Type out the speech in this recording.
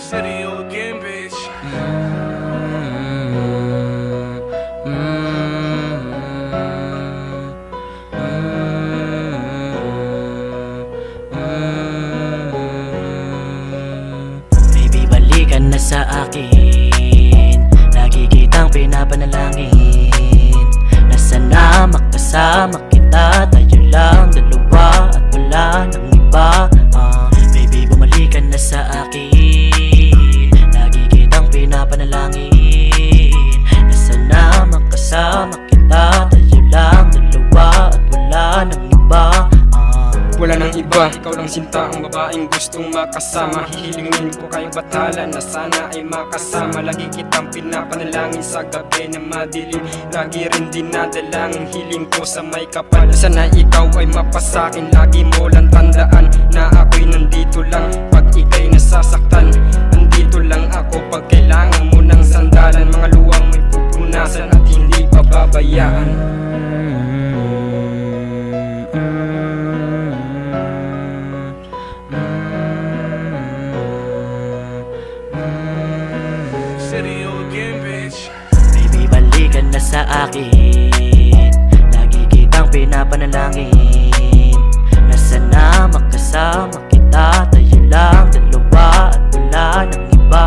City again, bitch. Baby, balikan na sa akin. Lagi kitang pinapanalangin na sana makasama kita. Tayo lang dalawa at wala nang iba. Baby, bumalikan na sa akin. Lagi kitang pinapanalangin na sana makasama kita. Tayo lang dalawa at wala nang iba. Wala nang iba, ikaw lang sinta ang babaeng gustong makasama. Hihilingin ko kay batala na sana ay makasama. Lagi kitang pinapanalangin sa gabi na madilim. Lagi rin dinadala ang hiling ko sa may kapal. Sana ikaw ay mapasakin, lagi mo lang tandaan na ako'y nandito lang pag ika'y nasasaktan. Nandito lang ako pag kailangan mo ng sandalan. Mga luwang may pupunasan at hindi pababayaan. City again, bitch. Baby, balikan na sa akin. Lagi kitang pinapanalangin na sana makasama kita. Tayo lang dalawa at wala nang iba.